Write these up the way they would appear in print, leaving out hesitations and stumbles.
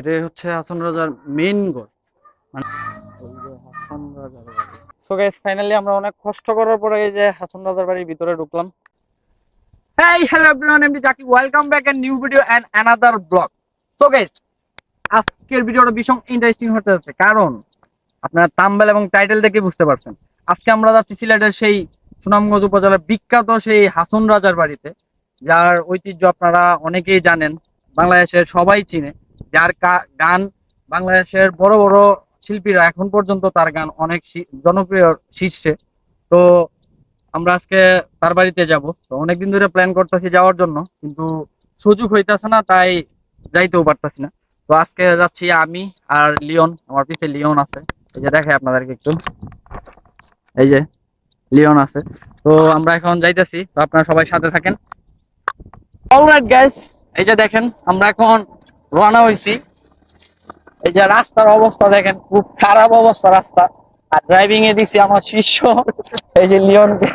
এটাই হচ্ছে হাসন রাজার মেইন গড়, মানে ওই যে হাসন রাজার বাড়ি। সো গাইস, ফাইনালি আমরা অনেক কষ্ট করার পরে এই যে হাসন রাজার বাড়ির ভিতরে ঢুকলাম। Hey hello everyone, MD Zakir, welcome back and new video and another blog. So guys, আজকের ভিডিওটা ভীষণ ইন্টারেস্টিং হতে যাচ্ছে, কারণ আপনারা থাম্বনেল এবং টাইটেল দেখে বুঝতে পারছেন। আজকে আমরা যাচ্ছি সিলেটের সেই সুনামগঞ্জ উপজেলার বিখ্যাত সেই হাসন রাজার বাড়িতে, যার ঐতিহ্য আপনারা অনেকেই জানেন, বাংলাদেশের সবাই চিনে, যার গান বাংলাদেশের বড় বড় শিল্পীরা এখন পর্যন্ত তার গান অনেক জনপ্রিয় শীর্ষে। তো আমরা আজকে তার বাড়িতে যাব। তো অনেকদিন ধরে প্ল্যান করতেছি যাওয়ার জন্য, কিন্তু সুযোগ হইতেছে না, তাই যাইতেও পারতেছি না। তো আজকে যাচ্ছি আমি আর লিওন, আমার পিছে লিওন আছে, এই যে দেখে আপনাদেরকে একটু, এই যে লিওন আছে। তো আমরা এখন যাইতেছি, তো আপনারা সবাই সাথে থাকেন। অলরাইট গাইস, এই যে দেখেন আমরা এখন রওনা হইছি। এই যে রাস্তার অবস্থা দেখেন, খুব খারাপ অবস্থা রাস্তা, আর ড্রাইভিং এ দিছি আমার শিষ্য এই যে লিওনকে।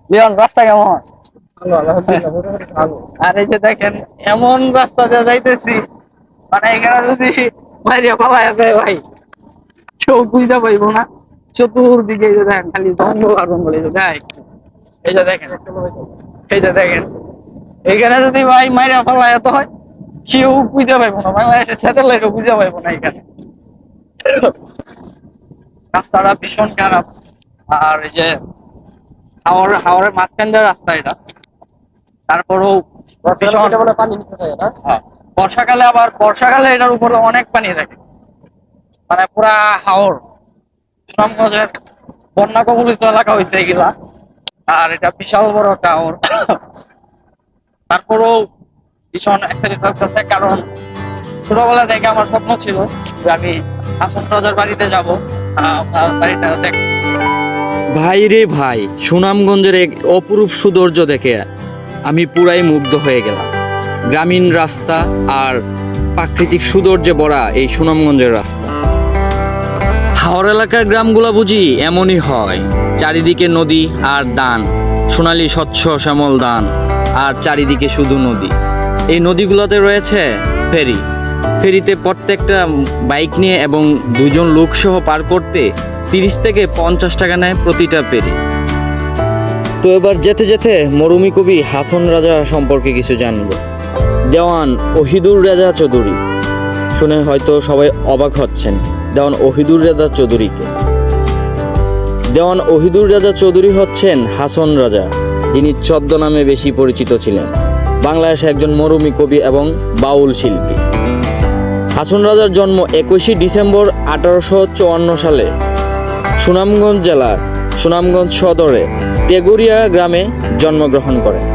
লিওন, রাস্তা কেমন? আর এই যে দেখেন এমন রাস্তা দিয়ে যাইতেছি, মানে এখানে যদি মাইরিয়া পালায় দেয় ভাই, কেউ বুঝতে পাইবো না। চতুর্দিকে এই যে দেখেন খালি জঙ্গল আর জঙ্গল। এই যে দেখ, এই যে দেখেন, এই যে দেখেন এখানে যদি ভাই মাইরিয়া পালায় এত হয়, কেউ বুঝতে পাইবো না, বাংলাদেশের স্যাটেলাইটও বুঝতে পাইবো না এখানে। রাস্তাটা ভীষণ খারাপ, আর এই যে হাওরের মাঝখান দিয়ে রাস্তা এটা। তারপরেও বর্ষাকালে, আবার বর্ষাকালে এটার উপরে অনেক পানি থাকে, মানে পুরা হাওর। সুনামগঞ্জের বন্যা কবলিত এলাকা হয়েছে এগুলা, আর এটা বিশাল বড় একটা হাওর। তারপরেও ভীষণ এক্সাইটেড লাগতেছে, কারণ ছোটবেলা থেকে আমার স্বপ্ন ছিল যে আমি হাসন রাজার বাড়িতে যাব, বাড়িটা দেখ। ভাই রে ভাই, সুনামগঞ্জের এক অপরূপ সৌন্দর্য দেখে আমি পুরাই মুগ্ধ হয়ে গেলাম। গ্রামীণ রাস্তা আর প্রাকৃতিক সৌন্দর্যে ভরা এই সুনামগঞ্জের রাস্তা। হাওর এলাকার গ্রামগুলা বুঝি এমনই হয়, চারিদিকে নদী আর দান, সোনালী স্বচ্ছ শ্যামল দান, আর চারিদিকে শুধু নদী। এই নদীগুলোতে রয়েছে ফেরি। ফেরিতে প্রত্যেকটা বাইক নিয়ে এবং দুজন লোক সহ পার করতে 30 থেকে 50 টাকা নেয় প্রতিটা ফেরি। তো এবার যেতে যেতে মরুমি কবি হাসন রাজা সম্পর্কে কিছু জানবো। দেওয়ান ওহিদুর রেজা চৌধুরী, শুনে হয়তো সবাই অবাক হচ্ছেন, দেওয়ান ওহিদুর রেজা চৌধুরীকে। দেওয়ান ওহিদুর রেজা চৌধুরী হচ্ছেন হাসন রাজা, যিনি ছদ্মনামে বেশি পরিচিত ছিলেন। বাংলাদেশে একজন মরুমি কবি এবং বাউল শিল্পী। হাসন রাজার জন্ম 21 ডিসেম্বর 1854 সালে সুনামগঞ্জ জেলার সুনামগঞ্জ সদরে তেগুরিয়া গ্রামে জন্মগ্রহণ করেন।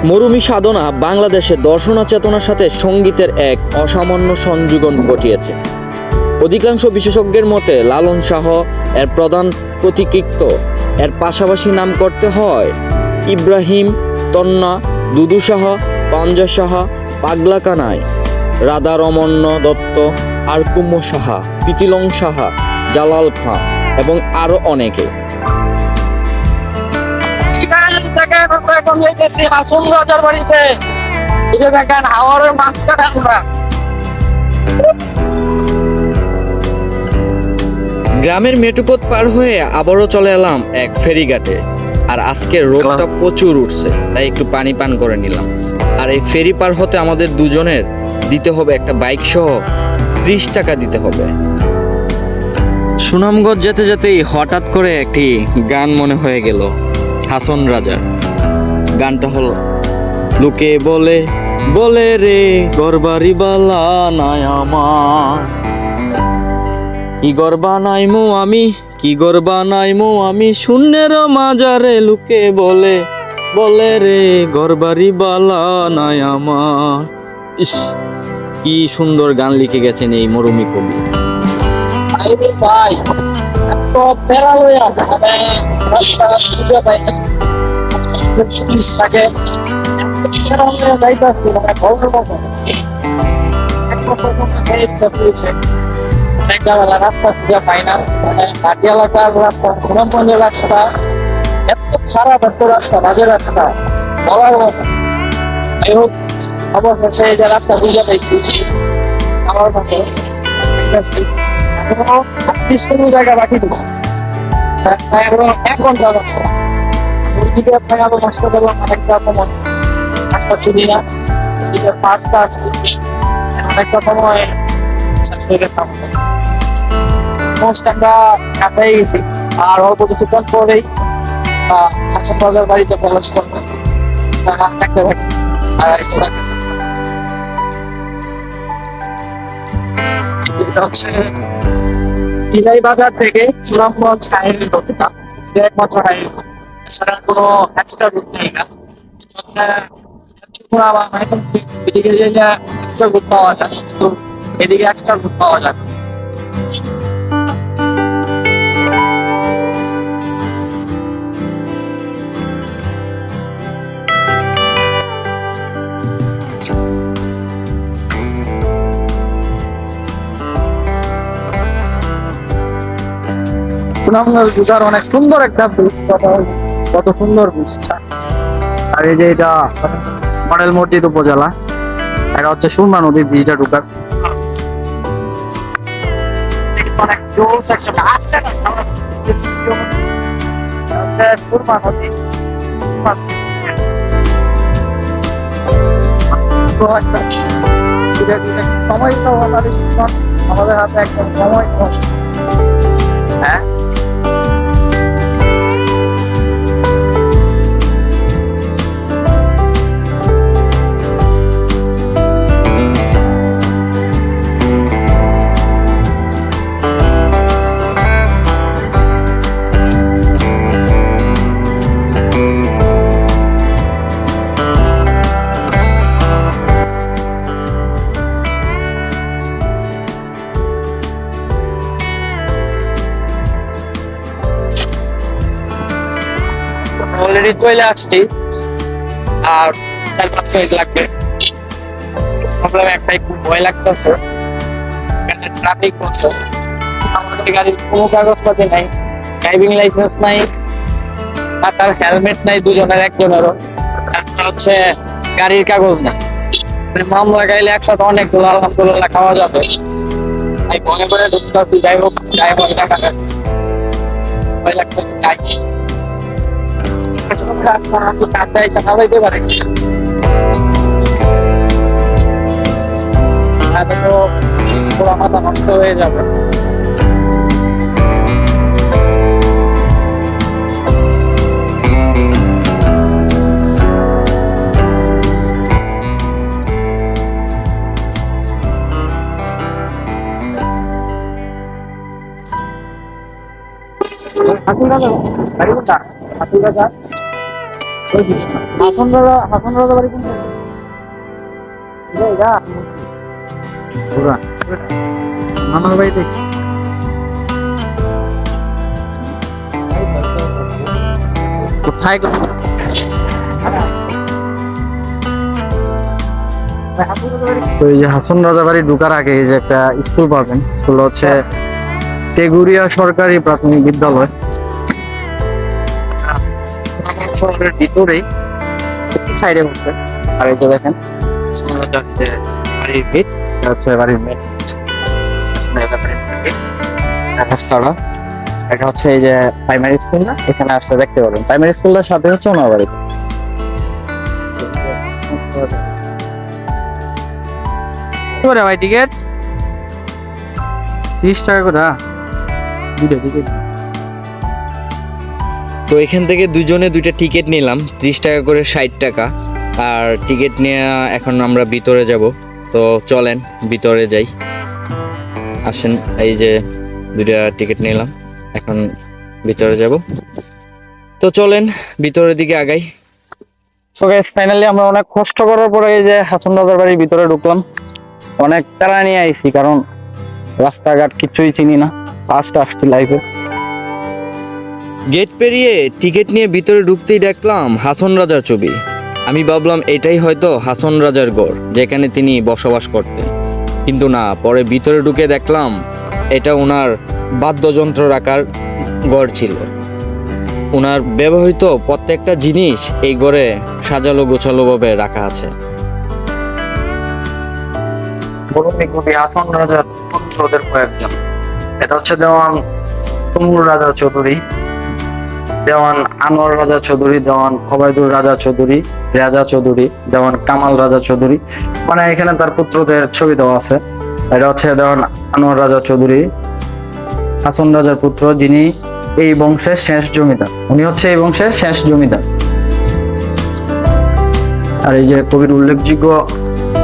মরুমি সাধনা বাংলাদেশে দর্শনা চেতনার সাথে সঙ্গীতের এক অসামান্য সংযোজন ঘটিয়েছে। অধিকাংশ বিশেষজ্ঞের মতে লালন শাহ এর প্রধান প্রতিকৃত, এর পাশাপাশি নাম করতে হয় ইব্রাহিম, তন্না, দুদু সাহা, পাঞ্জা সাহা, পাগলা কানাই, রাধা রমণ্য দত্ত, আরকুম্ম সাহা, পিতিলং সাহা, জালাল খাঁ এবং আরো অনেকে। এখন যাইতেছি হাসন রাজার বাড়িতে। এই যে দেখেন হাওরের মাঝখানে আমরা। গ্রামের মেঠোপথ পার হয়ে আবারও চলে এলাম এক ফেরিঘাটে। আর আজকের রোদটা প্রচুর উঠছে, তাই একটু পানি পান করে নিলাম। আর এই ফেরি পার হতে আমাদের দুজনের দিতে হবে একটা বাইক সহ 30 টাকা দিতে হবে। সুনামগঞ্জ যেতে যেতেই হঠাৎ করে একটি গান মনে হয়ে গেল হাসন রাজার। গানটা হলো, লোকে বলে বলে রে গরবারি বালা নাই আমার, কি গরবা নাইমো আমি, কি গরবা নাইমো আমি শূন্যের মাজারে, লোকে বলে বলে রে গরবারি বালা নাই আমার। ইস, কি সুন্দর গান লিখে গেছেন এই মরুমি কবি। ভাই এত প্যারা লইয়া মানে রাস্তা বুঝতে পাই না, পুলিশ থাকে প্যারা লইয়া যাইতাছি, মানে খবর পাবো অনেক জায়গা রাস্তা খুঁজে পাই না। মানে মাটি এলাকার রাস্তা, সুনামগঞ্জের রাস্তা এত খারাপ, এত রাস্তা বাজে রাস্তা বলার মতো। যাই হোক, খবর হচ্ছে এই যে রাস্তা বুঝে পাইছি, আমার মতো এখনো 30 জায়গা বাকি দিচ্ছে, এখনো 1 ঘন্টা রাস্তা। ওইদিকে প্রায় আরো নাস্তা করলাম, অনেকটা সময় নাস্তা চিনি না, ওইদিকে পাঁচটা আসছি, অনেকটা সময় শেষ হয়ে গেছে আমাদের। মোস্ট আমরা কাছাই গেছি, আর অল্প কিছুক্ষণ পরেই হাসন বাজার বাড়িতে প্রবেশ করবো। দেখতে থাকি আর একটু দেখতে থাকি। এটা হচ্ছে ইলাই বাজার থেকে সুনামগঞ্জ হাইওয়ে রোডটা, একমাত্র হাইওয়ে, এছাড়া কোনো এক্সট্রা রুট নেই। এদিকে যে এক্সট্রা রুট পাওয়া যায়, কিন্তু এদিকে এক্সট্রা রুট পাওয়া যায় না। সুনামগঞ্জ দুটার অনেক সুন্দর একটা ব্রিজ, কত সুন্দর ব্রিজটা। আর এই যে এটা মডেল মসজিদ উপজেলা, এটা হচ্ছে সুরমা নদীর ব্রিজটা ঢুকার। অনেক জোস একটা সুরমা নদী, সময় তো আমাদের হাতে একটা সময় কম। হ্যাঁ অলরেডি চলে আসছি, আর 4-5 মিনিট লাগবে। প্রবলেম একটাই, খুব ভয় লাগতেছে, ট্রাফিক হচ্ছে। আমাদের গাড়ির কোনো কাগজপাতি নাই, ড্রাইভিং লাইসেন্স নাই, মাথার হেলমেট নাই দুজনের, একজনেরও। তারপর হচ্ছে গাড়ির কাগজ নাই। মামলা গাইলে একসাথে অনেকগুলো আলহামদুলিল্লাহ খাওয়া যাবে, তাই ভয় করে ঢুকতে হবে। যাই হোক, যাই হোক, দেখা যাক, ভয় লাগতেছে। যাই রাস্তায় চাকা হইতে পারে, পুরো মাথা নষ্ট হয়ে যাবে। হাসন রাজা বাড়ি কোন মামার বাড়িতে। কোথায় তো এই যে হাসন রাজা বাড়ি ঢুকার আগে এই যে একটা স্কুল পাবেন, স্কুল হচ্ছে তেগুরিয়া সরকারি প্রাথমিক বিদ্যালয়। শহরের ভিতরেই সাইডে হচ্ছে। আর এই যে দেখেন বাড়ির গেট, হচ্ছে বাড়ির মেন রাস্তাটা। এটা হচ্ছে এই যে প্রাইমারি স্কুল না, এখানে আসলে দেখতে পারবেন প্রাইমারি স্কুলটার সাথে হচ্ছে ওনার বাড়ি। ভাই টিকিট 30 টাকা করে দুটো টিকিট। তো এখান থেকে দুজনে দুইটা টিকিট নিলাম, 30 টাকা করে, 60 টাকা। আর টিকিট নিয়ে এখন আমরা ভিতরে যাব। তো চলেন ভিতরে যাই, আসেন। এই যে দুইটা টিকিট নিলাম, এখন ভিতরে যাব। তো চলেন ভিতরের দিকে আগাই। সো গাইস, ফাইনালি আমরা অনেক কষ্ট করার পরে এই যে হাসন রাজার বাড়ির ভিতরে ঢুকলাম। অনেক তাড়া নিয়ে আইছি, কারণ রাস্তাঘাট কিছুই চিনি না, ফার্স্ট আসছি লাইফে। গেট পেরিয়ে টিকিট নিয়ে ভিতরে ঢুকতেই দেখলাম হাসন রাজার ছবি। আমি ভাবলাম এটাই হয়তো হাসন রাজার গড়, যেখানে তিনি বসবাস করতেন। কিন্তু না, পরে ভিতরে ঢুকে দেখলাম এটা ওনার বাদ্যযন্ত্র রাখার গড় ছিল। ওনার ব্যবহৃত প্রত্যেকটা জিনিস এই গড়ে সাজালো গোছালো ভাবে রাখা আছে। মরুমি কবি হাসন রাজার পুত্রদের কয়েকজন। এটা হচ্ছে দেওয়ান তমুর রাজা চৌধুরী, দেওয়ান আনোয়ার রাজা চৌধুরী, দেওয়ান ওবায়দুল রাজা চৌধুরী, রাজা চৌধুরী, দেওয়ান কামাল রাজা চৌধুরী। মানে এখানে তার পুত্রদের ছবি দেওয়া আছে। এটা হচ্ছে দেওয়ান আনোয়ার রাজা চৌধুরী, হাসন রাজার পুত্র, যিনি এই বংশের শেষ জমিদার। উনি হচ্ছে এই বংশের শেষ জমিদার। আর এই যে কবির উল্লেখযোগ্য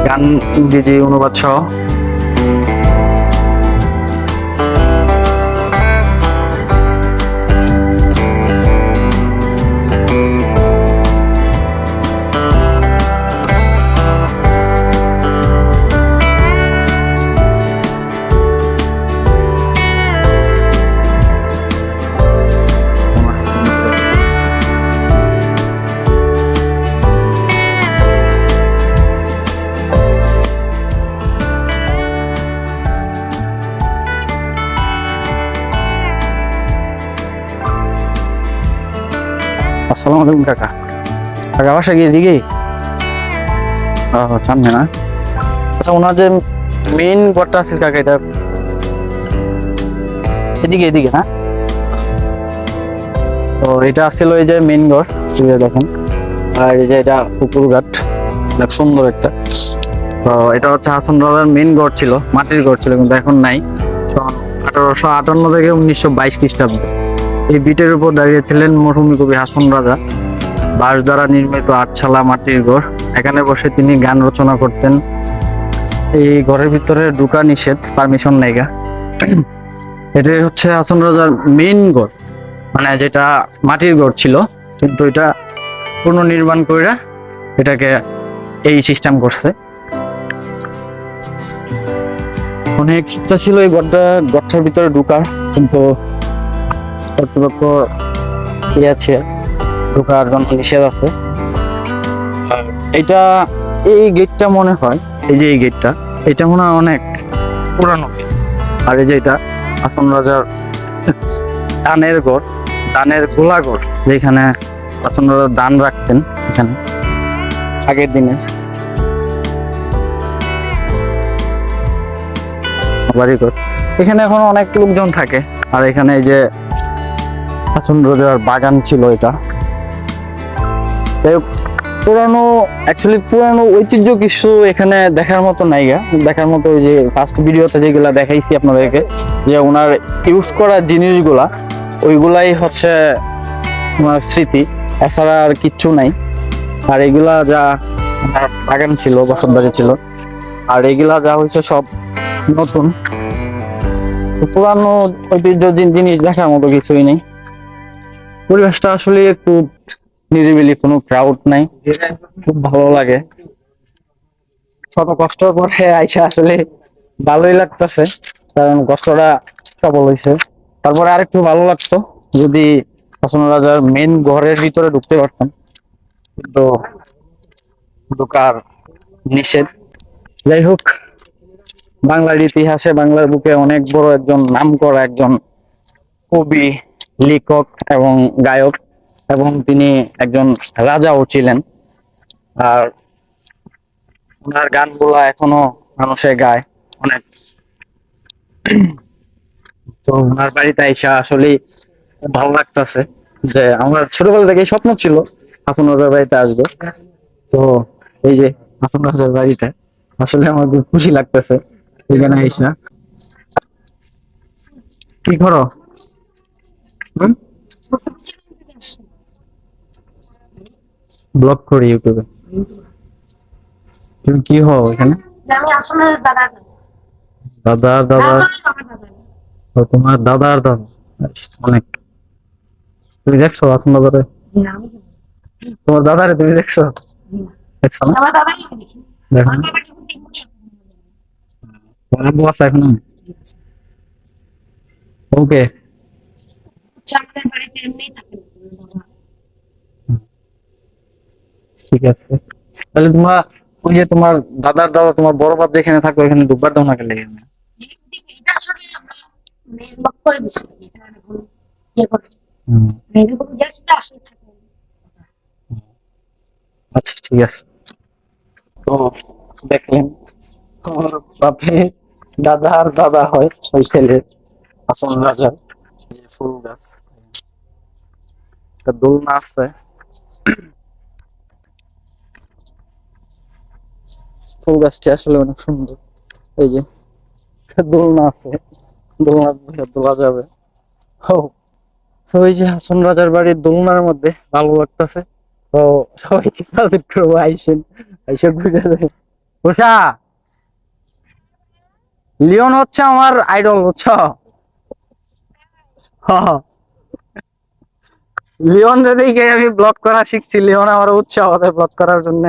গান ইংরেজি অনুবাদ সহ। আসসালামু আলাইকুম কাকা। কাকা বাসা গিয়ে দিকে সামনে না? আচ্ছা, ওনার যে মেইন ঘরটা আছে কাকা, এটা এদিকে এদিকে না? তো এটা আসছিল এই যে মেইন ঘর, দেখেন। আর এই যে এটা পুকুর ঘাট, সুন্দর একটা। তো এটা হচ্ছে হাসন রাজার মেইন ঘর ছিল, মাটির ঘর ছিল, কিন্তু এখন নাই। 1858 থেকে 1922 খ্রিস্টাব্দে এই বিটের উপর দাঁড়িয়েছিলেন মরহুমি কবি হাসন রাজা। বাঁশ দ্বারা নির্মিত আটচালা মাটির ঘর, এখানে বসে তিনি গান রচনা করতেন। এই ঘরের ভিতরে ঢুকা নিষেধ, পারমিশন নেই। এটাই হচ্ছে হাসন রাজার মেইন ঘর, মানে যেটা মাটির ঘর ছিল, কিন্তু এটা পুনর্নির্মাণ করে এটাকে এই সিস্টেম করছে। অনেক ইচ্ছা ছিল এই ঘরটার ভিতরে ঢুকার, কিন্তু কর্তৃপক্ষ আছে, ঢোকার জন্য নিষেধ আছে। এটা এই গেটটা মনে হয়, এই যে এই গেটটা, এটা মনে হয় অনেক পুরানো। আর এই যে এটা হাসন রাজার দানের ঘর, দানের গোলা ঘর, যেখানে হাসন রাজা দান রাখতেন এখানে আগের দিনে। বাড়িঘর এখানে এখন অনেক লোকজন থাকে। আর এখানে এই যে হাসন রাজার বাগান ছিল, এটা পুরানো, অ্যাকচুয়ালি পুরানো ঐতিহ্য কিছু এখানে দেখার মতো নাইগা। দেখার মতো ওই যে ফার্স্ট ভিডিওতে যেগুলা দেখাইছি আপনাদেরকে, যে ওনার ইউজ করা জিনিসগুলা, ওইগুলাই হচ্ছে ওনার স্মৃতি, এছাড়া আর কিচ্ছু নাই। আর এগুলা যা বাগান ছিল, বসতবাড়ি ছিল, আর এগুলা যা হয়েছে সব নতুন। পুরানো ঐতিহ্য জিনিস দেখার মতো কিছুই নেই। পরিবেশটা আসলে খুব নিরিবিলি, কোনো ক্রাউড নাই, খুব ভালো লাগে। শত কষ্টের পরে আইসা আসলে ভালোই লাগতেছে, কারণ কষ্টটা সফল হয়েছে। তারপরে আরেকটু ভালো লাগতো যদি হাসন রাজার মেন ঘরের ভিতরে ঢুকতে পারতাম, কিন্তু ঢোকার নিষেধ। যাই হোক, বাংলার ইতিহাসে, বাংলার বুকে অনেক বড় একজন নামকরা একজন কবি, লেখক এবং গায়ক, এবং তিনি একজন রাজাও ছিলেন। আর ওনার গানগুলা এখনো মানুষে গায় অনেক। তো ওনার বাড়িতে আইসা আসলে ভালো লাগতেছে, যে আমার ছোটবেলা থেকে স্বপ্ন ছিল হাসন রাজার বাড়িতে আসবো। তো এই যে হাসন রাজার বাড়িটা, আসলে আমার খুব খুশি লাগতেছে এখানে আইসা। কি করো? ব্লগ করি ইউটিউবে। তুমি কি হও এখানে? আমি আসলে দাদা দাদার দাদা? ও, তোমার দাদার দাদা। অনেক। তুমি দেখছো হাসন দাদারে? তোমার দাদারে তুমি দেখছো? দেখছো না? আমার দাদাই দেখি। দেখো আমার না? বাবা কেমন 3 বছর। তোমার আব্বু আছে এখনো? ওকে। আমাদের বাড়িতে এমনিই থাকে বাবা। ঠিক আছে, তাহলে তোমার ওই যে তোমার দাদার দাদা, তোমার বড় বাপ যেখানে থাকো, এখানে ঢুকবার দাও না কেন? এটা আসলে আমরা মেন লক করে দিছি, এটা এখন ইয়ে করে। হুম, এরকম গেস্টটা আসলে থাকে। আচ্ছা ঠিক আছে। তো দেখলেন আমার বাপে দাদার দাদা হয় ওই ছেলে হাসন রাজার। যে ফুল গাছ, একটা দোলনা আছে, ফুল গাছটি আসলে অনেক সুন্দর। এই যে একটা দোলনা আছে, দোলনা তোলা যাবে। ও, তো ওই যে হাসন রাজার বাড়ির দোলনার মধ্যে ভালো লাগতেছে। তো সবাইকে সাজেস্ট করবো, আইসেন, আইসে ঘুরে যাবে। উষা, লিওন হচ্ছে আমার আইডল, বুঝছো? হ্যাঁ, লিওন যদি আমি ব্লগ করা শিখছি, লিওন আমার উৎসাহ হবে ব্লগ করার জন্য।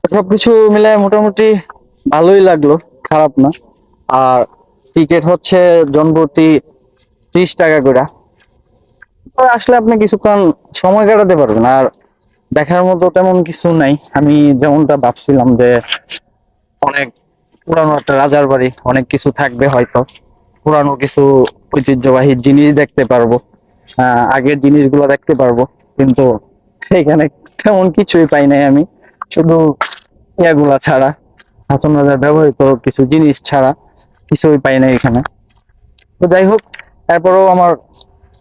সবকিছু মিলে মোটামুটি ভালোই লাগলো, খারাপ না। আর টিকিট হচ্ছে জনপ্রতি 30 টাকা করে। তো আসলে আপনি কিছুক্ষণ সময় কাটাতে পারবেন। আর দেখার মতো তেমন কিছু নাই। আমি যেমনটা ভাবছিলাম যে অনেক পুরানো একটা রাজার বাড়ি, অনেক কিছু থাকবে হয়তো, পুরানো কিছু ঐতিহ্যবাহী জিনিস দেখতে পারবো, আগের জিনিসগুলো দেখতে পারবো। কিন্তু এখানে তেমন কিছুই পাই নাই আমি, শুধু ইয়াগুলা ছাড়া, হাসন রাজার ব্যবহৃত কিছু জিনিস ছাড়া কিছুই পাই নাই এখানে। তো যাই হোক, তারপরেও আমার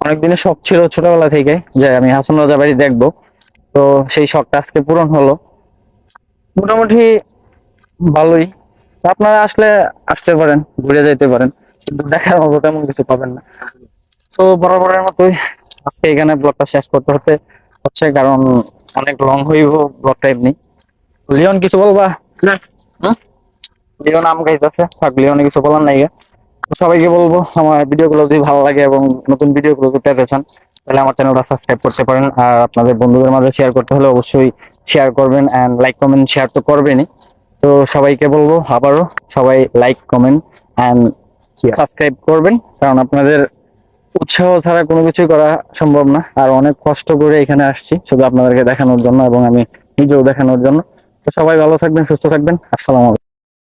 অনেক দিনের শখ ছিল ছোটবেলা থেকে যে আমি হাসন রাজা বাড়ি দেখবো। তো সেই শখটা আজকে পূরণ হলো। মোটামুটি ভালোই। তো আপনারা আসলে আসতে পারেন, ঘুরে যেতে পারেন, কিন্তু দেখার মতো তেমন কিছু পাবেন না। তো বরাবরের মতোই আজকে এখানে ব্লগটা শেষ করতে হচ্ছে, কারণ অনেক লং হইব ব্লগটা এমনি। লিওন কিছু বলবা? না। হুম? লিওন আম খাইতেছে, থাক, লিওনে কিছু বলার নাই। তো সবাইকে বলবো, আমার ভিডিওগুলো যদি ভালো লাগে এবং নতুন ভিডিওগুলো যদি পেতে চান, তাহলে আমার চ্যানেলটা সাবস্ক্রাইব করতে পারেন। আর আপনাদের বন্ধুদের মাঝে শেয়ার করতে হলে অবশ্যই শেয়ার করবেন, এন্ড লাইক কমেন্ট শেয়ার তো করবেনই। তো সবাইকে বলবো আবারও, সবাই লাইক কমেন্ট এন্ড সাবস্ক্রাইব করবেন, কারণ আপনাদের উৎসাহ ছাড়া কোনো কিছুই করা সম্ভব না। আর অনেক কষ্ট করে এখানে আসছি শুধু আপনাদেরকে দেখানোর জন্য এবং আমি নিজেও দেখানোর জন্য। তো সবাই ভালো থাকবেন, সুস্থ থাকবেন। আসসালামু আলাইকুম।